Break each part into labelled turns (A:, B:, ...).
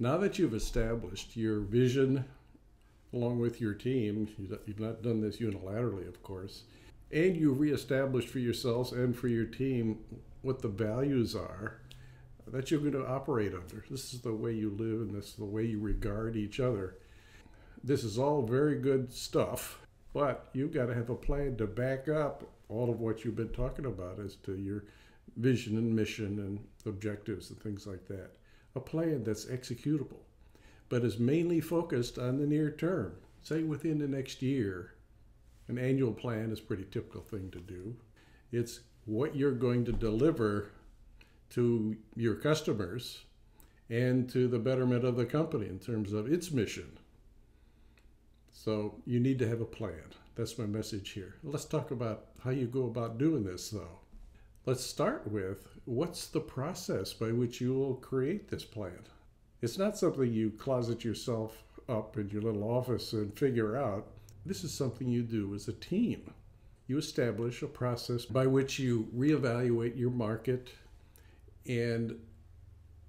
A: Now that you've established your vision along with your team, you've not done this unilaterally, of course, and you've reestablished for yourselves and for your team what the values are that you're going to operate under. This is the way you live, and this is the way you regard each other. This is all very good stuff, but you've got to have a plan to back up all of what you've been talking about as to your vision and mission and objectives and things like that. A plan that's executable, but is mainly focused on the near term, say within the next year. An annual plan is a pretty typical thing to do. It's what you're going to deliver to your customers and to the betterment of the company in terms of its mission. So you need to have a plan. That's my message here. Let's talk about how you go about doing this, though. Let's start with, what's the process by which you will create this plan? It's not something you closet yourself up in your little office and figure out. This is something you do as a team. You establish a process by which you reevaluate your market and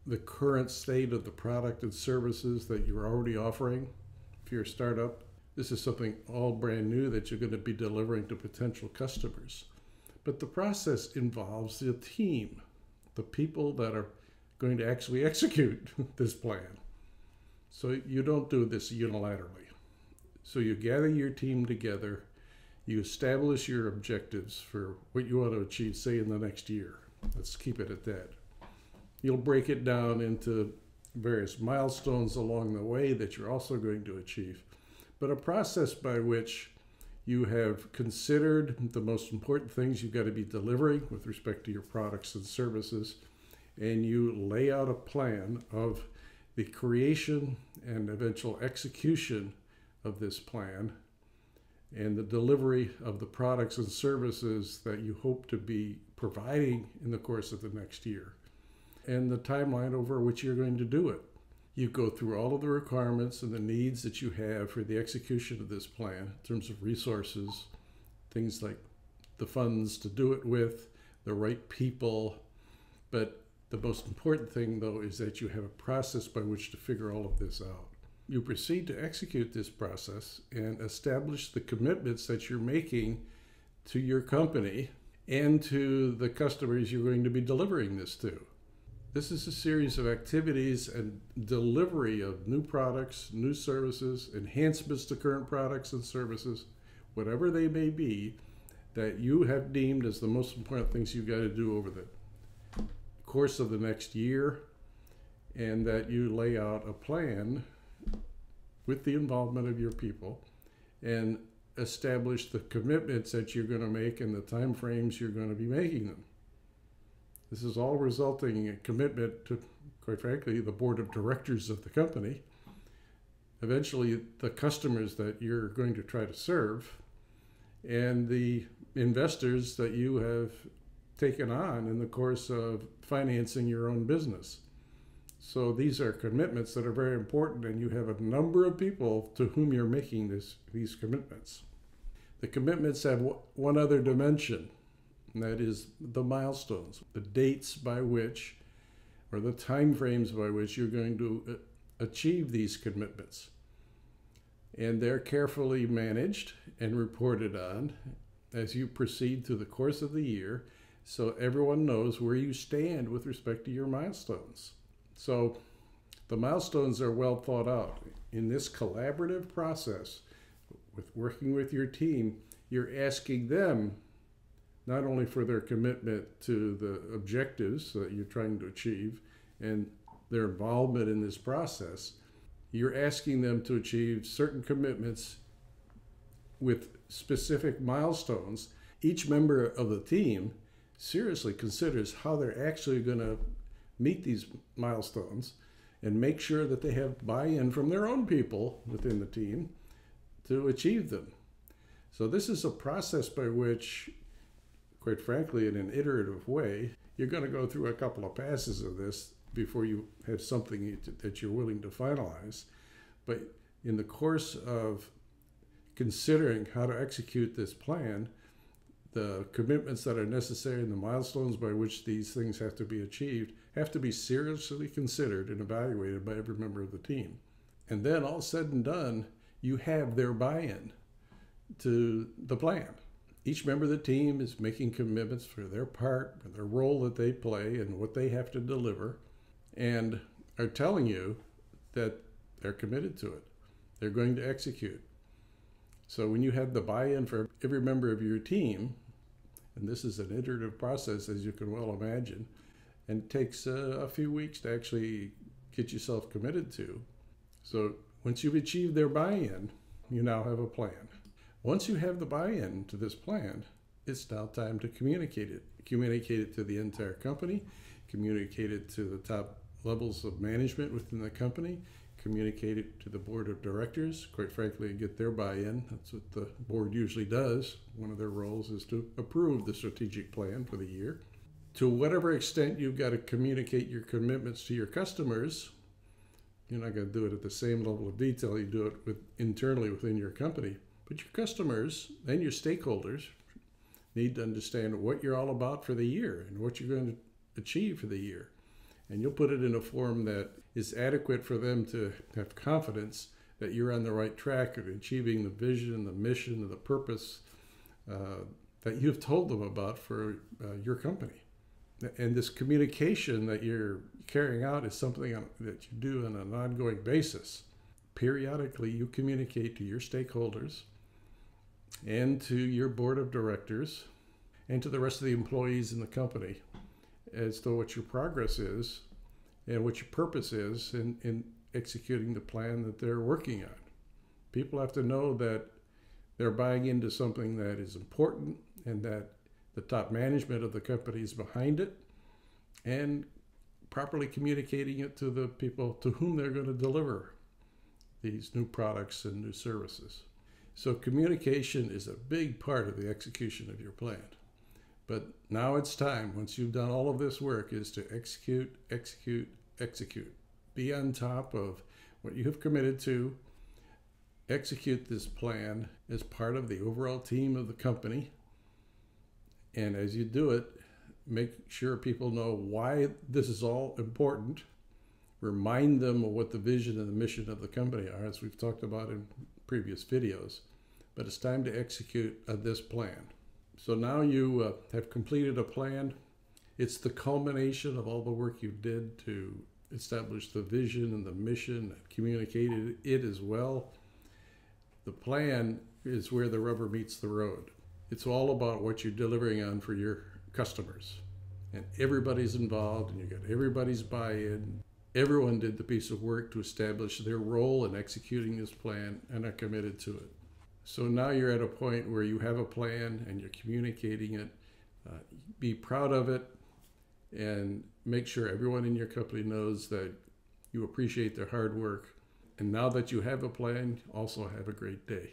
A: the current state of the product and services that you're already offering. If you're a startup, this is something all brand new that you're going to be delivering to potential customers. But the process involves the team, the people that are going to actually execute this plan. So you don't do this unilaterally. So you gather your team together, you establish your objectives for what you want to achieve, say, in the next year. Let's keep it at that. You'll break it down into various milestones along the way that you're also going to achieve, but a process by which you have considered the most important things you've got to be delivering with respect to your products and services, and you lay out a plan of the creation and eventual execution of this plan and the delivery of the products and services that you hope to be providing in the course of the next year, and the timeline over which you're going to do it. You go through all of the requirements and the needs that you have for the execution of this plan in terms of resources, things like the funds to do it with, the right people. But the most important thing, though, is that you have a process by which to figure all of this out. You proceed to execute this process and establish the commitments that you're making to your company and to the customers you're going to be delivering this to. This is a series of activities and delivery of new products, new services, enhancements to current products and services, whatever they may be, that you have deemed as the most important things you've got to do over the course of the next year, and that you lay out a plan with the involvement of your people and establish the commitments that you're going to make and the time frames you're going to be making them. This is all resulting in a commitment to, quite frankly, the board of directors of the company, eventually the customers that you're going to try to serve, and the investors that you have taken on in the course of financing your own business. So these are commitments that are very important, and you have a number of people to whom you're making these commitments. The commitments have one other dimension, and that is the milestones, the dates by which, or the time frames by which you're going to achieve these commitments. And they're carefully managed and reported on as you proceed through the course of the year, so everyone knows where you stand with respect to your milestones. So the milestones are well thought out. In this collaborative process, with working with your team, you're asking them not only for their commitment to the objectives that you're trying to achieve and their involvement in this process, you're asking them to achieve certain commitments with specific milestones. Each member of the team seriously considers how they're actually going to meet these milestones and make sure that they have buy-in from their own people within the team to achieve them. So this is a process by which, quite frankly, in an iterative way, you're going to go through a couple of passes of this before you have something that you're willing to finalize. But in the course of considering how to execute this plan, the commitments that are necessary and the milestones by which these things have to be achieved have to be seriously considered and evaluated by every member of the team. And then all said and done, you have their buy-in to the plan. Each member of the team is making commitments for their part, for their role that they play and what they have to deliver, and are telling you that they're committed to it. They're going to execute. So when you have the buy-in for every member of your team, and this is an iterative process, as you can well imagine, and it takes a few weeks to actually get yourself committed to. So once you've achieved their buy-in, you now have a plan. Once you have the buy-in to this plan, it's now time to communicate it. Communicate it to the entire company, communicate it to the top levels of management within the company, communicate it to the board of directors, quite frankly, and get their buy-in. That's what the board usually does. One of their roles is to approve the strategic plan for the year. To whatever extent you've got to communicate your commitments to your customers, you're not going to do it at the same level of detail you do it internally within your company. But your customers and your stakeholders need to understand what you're all about for the year and what you're going to achieve for the year. And you'll put it in a form that is adequate for them to have confidence that you're on the right track of achieving the vision, the mission, and the purpose that you've told them about for your company. And this communication that you're carrying out is something that you do on an ongoing basis. Periodically, you communicate to your stakeholders and to your board of directors and to the rest of the employees in the company as to what your progress is and what your purpose is in executing the plan that they're working on. People have to know that they're buying into something that is important and that the top management of the company is behind it, and properly communicating it to the people to whom they're going to deliver these new products and new services. So communication is a big part of the execution of your plan. But now it's time, once you've done all of this work, is to execute, execute, execute. Be on top of what you have committed to. Execute this plan as part of the overall team of the company. And as you do it, make sure people know why this is all important. Remind them of what the vision and the mission of the company are, as we've talked about in previous videos. But it's time to execute this plan. So now you have completed a plan. It's the culmination of all the work you did to establish the vision and the mission, communicated it as well. The plan is where the rubber meets the road. It's all about what you're delivering on for your customers. And everybody's involved, and you got everybody's buy-in. Everyone did the piece of work to establish their role in executing this plan and are committed to it. So now you're at a point where you have a plan and you're communicating it. Be proud of it and make sure everyone in your company knows that you appreciate their hard work. And now that you have a plan, also have a great day.